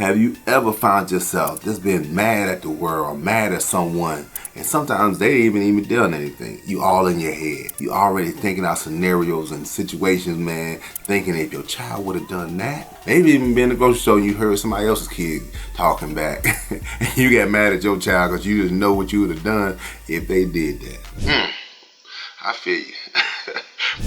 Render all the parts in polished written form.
Have you ever found yourself just being mad at the world or mad at someone, and sometimes they ain't even done anything? You all in your head. You already thinking out scenarios and situations, man, thinking if your child would have done that. Maybe even been in the grocery store and you heard somebody else's kid talking back and you got mad at your child because you didn't know what you would have done if they did that. I feel you.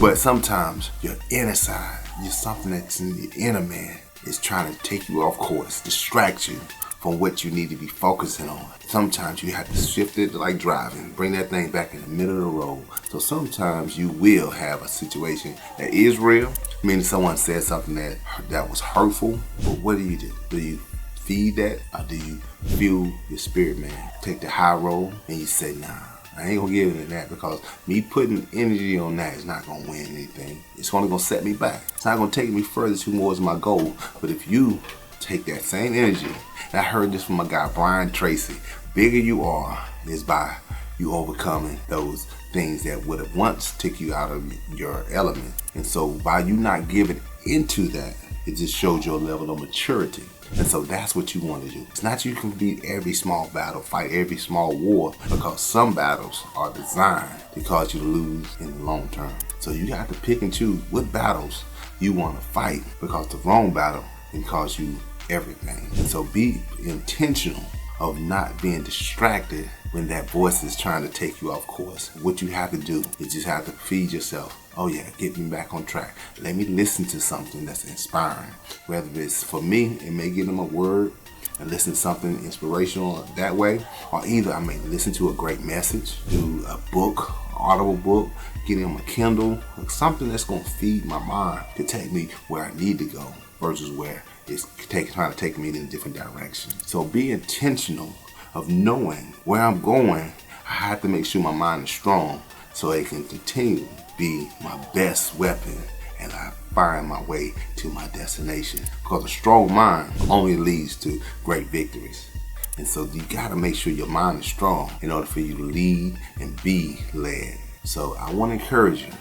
But sometimes your inner side, you're something that's in the inner man, is trying to take you off course, distract you from what you need to be focusing on. Sometimes you have to shift it like driving, bring that thing back in the middle of the road. So sometimes you will have a situation that is real, meaning someone said something that was hurtful, but what do? Do you feed that, or do you fuel your spirit, man? Take the high road and you say, nah, I ain't gonna give into that, because me putting energy on that is not gonna win anything. It's only gonna set me back. It's not gonna take me further towards my goal. But if you take that same energy, and I heard this from my guy Brian Tracy, bigger you are is by you overcoming those things that would have once took you out of your element. And so by you not giving into that, it just shows your level of maturity. And so that's what you want to do. It's not you can beat every small battle, fight every small war, because some battles are designed to cause you to lose in the long term. So you have to pick and choose what battles you want to fight, because the wrong battle can cause you everything. And so be intentional of not being distracted when that voice is trying to take you off course. What you have to do is just have to feed yourself. Oh yeah, get me back on track. Let me listen to something that's inspiring. Whether it's, for me, it may give them a word and listen to something inspirational that way, or either I may listen to a great message, do a book, audible book, get in my Kindle, or something that's gonna feed my mind to take me where I need to go versus where it's trying to take me in a different direction. So be intentional of knowing where I'm going. I have to make sure my mind is strong so it can continue to be my best weapon and I find my way to my destination. Because a strong mind only leads to great victories. And so you gotta make sure your mind is strong in order for you to lead and be led. So I want to encourage you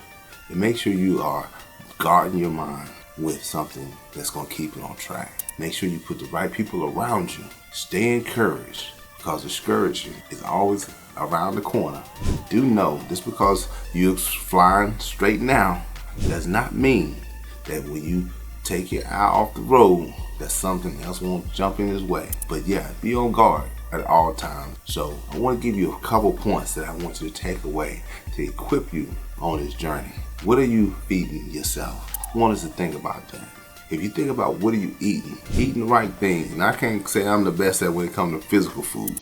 to make sure you are guarding your mind with something that's gonna keep it on track. Make sure you put the right people around you. Stay encouraged, because discouragement is always around the corner. Do know, just because you're flying straight now does not mean that when you take your eye off the road that something else won't jump in his way. But yeah, be on guard at all times. So I want to give you a couple points that I want you to take away to equip you on this journey. What are you feeding yourself? I want us to think about that. If you think about what are you eating the right things. And I can't say I'm the best at when it comes to physical food.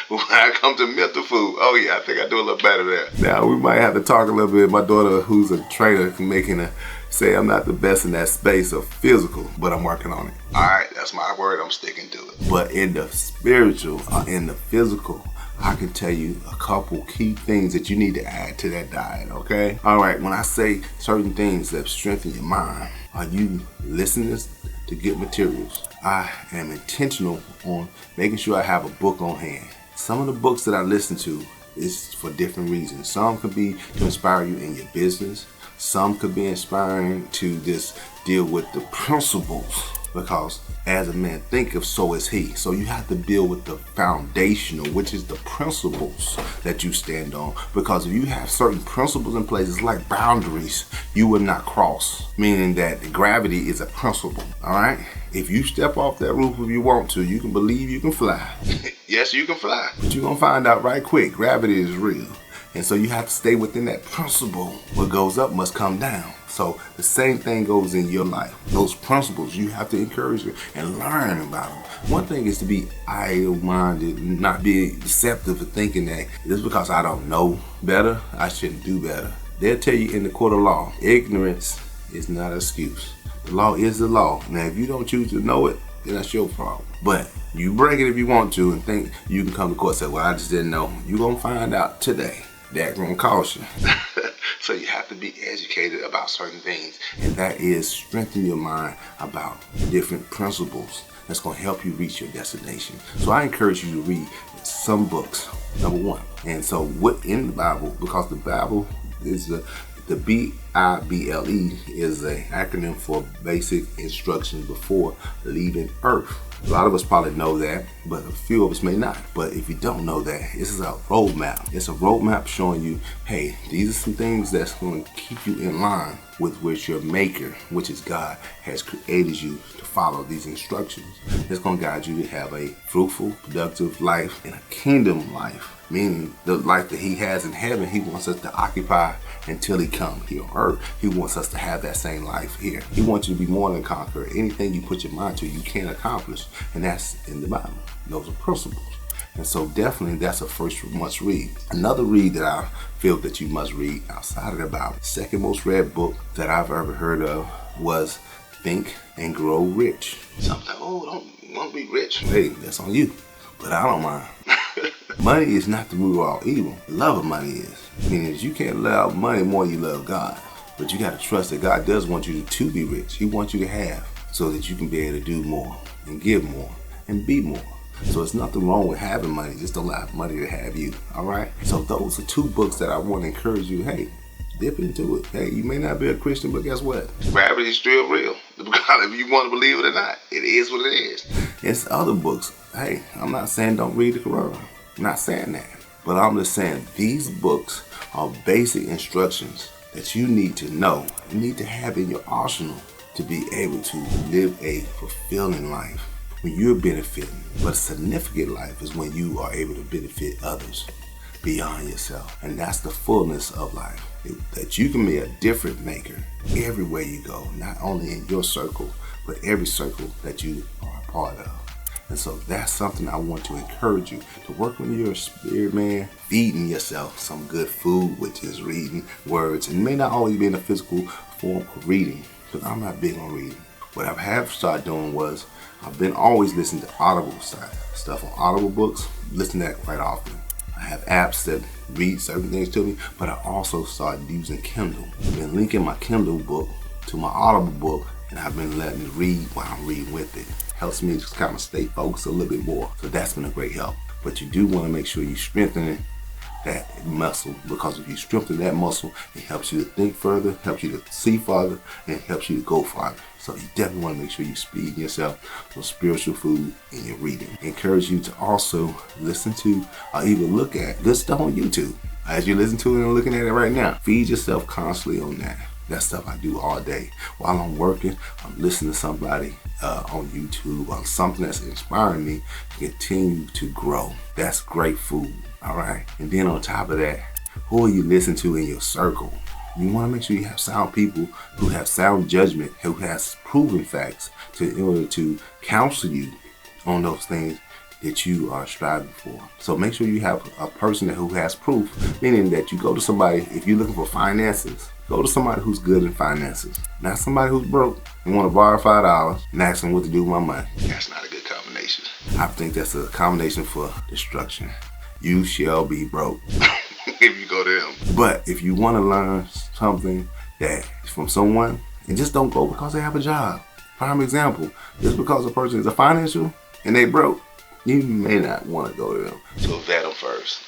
When I come to mental food, oh yeah, I think I do a little better there. Now we might have to talk a little bit. My daughter, who's a trainer, can say I'm not the best in that space of physical, but I'm working on it. All right, that's my word. I'm sticking to it. But in the spiritual, in the physical, I can tell you a couple key things that you need to add to that diet, okay? All right, when I say certain things that strengthen your mind, are you listening to good materials? I am intentional on making sure I have a book on hand. Some of the books that I listen to is for different reasons. Some could be to inspire you in your business. Some could be inspiring to just deal with the principles, because as a man thinketh, so is he. So you have to deal with the foundational, which is the principles that you stand on. Because if you have certain principles in place, it's like boundaries you will not cross. Meaning that gravity is a principle, all right? If you step off that roof if you want to, you can believe you can fly. Yes, you can fly. But you're gonna find out right quick, gravity is real. And so you have to stay within that principle. What goes up must come down. So the same thing goes in your life. Those principles, you have to encourage them and learn about them. One thing is to be idle-minded, not be deceptive of thinking that just because I don't know better, I shouldn't do better. They'll tell you in the court of law, ignorance is not an excuse. The law is the law. Now, if you don't choose to know it, then that's your problem. But you break it if you want to and think you can come to court and say, well, I just didn't know. You're going to find out today. That's going to cost you. So you have to be educated about certain things. And that is strengthen your mind about different principles that's going to help you reach your destination. So I encourage you to read some books, number one. And so what in the Bible, because the Bible is the BIBLE is an acronym for basic instructions before leaving Earth. A lot of us probably know that, but a few of us may not. But if you don't know that, this is a roadmap. It's a roadmap showing you, hey, these are some things that's going to keep you in line with which your maker, which is God, has created you to follow these instructions. It's going to guide you to have a fruitful, productive life and a kingdom life. Meaning the life that he has in heaven, he wants us to occupy until he comes here on earth. He wants us to have that same life here. He wants you to be more than a conqueror. Anything you put your mind to, you can accomplish. And that's in the Bible. Those are principles. And so definitely that's a first must read. Another read that I feel that you must read outside of the Bible, second most read book that I've ever heard of was Think and Grow Rich. Something like, oh, don't want to be rich. Hey, that's on you. But I don't mind. Money is not the root of all evil. The love of money is. Meaning you can't love money more than you love God. But you got to trust that God does want you to be rich. He wants you to have so that you can be able to do more and give more and be more. So it's nothing wrong with having money. Just don't allow money to have you. All right? So those are two books that I want to encourage you. Hey, dip into it. Hey, you may not be a Christian, but guess what? Gravity is still real. Because if you want to believe it or not, it is what it is. It's other books. Hey, I'm not saying don't read the Quran. I'm not saying that. But I'm just saying these books are basic instructions that you need to know, you need to have in your arsenal to be able to live a fulfilling life when you're benefiting. But a significant life is when you are able to benefit others beyond yourself. And that's the fullness of life. That you can be a difference maker everywhere you go, not only in your circle, but every circle that you are a part of. And so that's something I want to encourage you to work on your spirit, man. Feeding yourself some good food, which is reading words. And it may not always be in a physical form of reading, because I'm not big on reading. What I have started doing was I've been always listening to Audible stuff on Audible books. Listen to that quite often. I have apps that read certain things to me, but I also started using Kindle. I've been linking my Kindle book to my Audible book, and I've been letting it read while I'm reading with it. Helps me just kind of stay focused a little bit more. So that's been a great help. But you do want to make sure you strengthen that muscle, because if you strengthen that muscle, it helps you to think further, helps you to see farther, and it helps you to go farther. So you definitely want to make sure you feed yourself some spiritual food in your reading. I encourage you to also listen to or even look at good stuff on YouTube. As you listen to it and looking at it right now, feed yourself constantly on that. That's stuff I do all day. While I'm working, I'm listening to somebody on YouTube on something that's inspiring me to continue to grow. That's great food, all right? And then on top of that, who are you listening to in your circle? You want to make sure you have sound people who have sound judgment, who has proven facts in order to counsel you on those things that you are striving for. So make sure you have a person who has proof, meaning that you go to somebody, if you're looking for finances, go to somebody who's good in finances, not somebody who's broke and want to borrow $5 and ask them what to do with my money. That's not a good combination. I think that's a combination for destruction. You shall be broke if you go to them. But if you want to learn something that is from someone, and just don't go because they have a job. Prime example, just because a person is a financial and they broke, you may not want to go to them. So vet them first.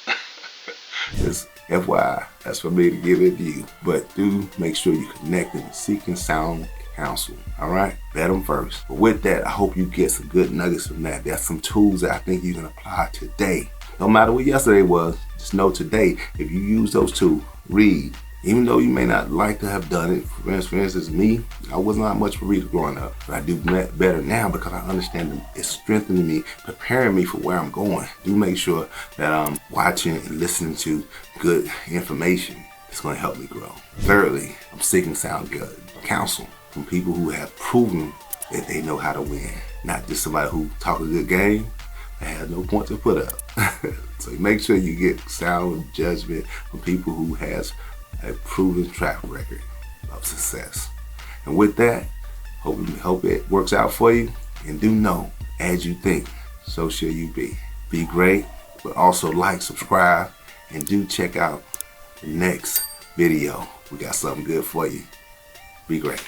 Just FYI, that's for me to give it to you. But do make sure you're connected and seeking sound counsel. All right? Vet them first. But with that, I hope you get some good nuggets from that. There's some tools that I think you can apply today. No matter what yesterday was, just know today, if you use those tools, read. Even though you may not like to have done it, for instance, me, I was not much for reading growing up, but I do better now because I understand it's strengthening me, preparing me for where I'm going. Do make sure that I'm watching and listening to good information that's going to help me grow. Thirdly, I'm seeking sound good counsel from people who have proven that they know how to win, not just somebody who talk a good game and has no point to put up. So make sure you get sound judgment from people who has a proven track record of success. And with that, hope it works out for you. And do know, as you think, so shall you be. Be great, but also like, subscribe, and do check out the next video. We got something good for you. Be great.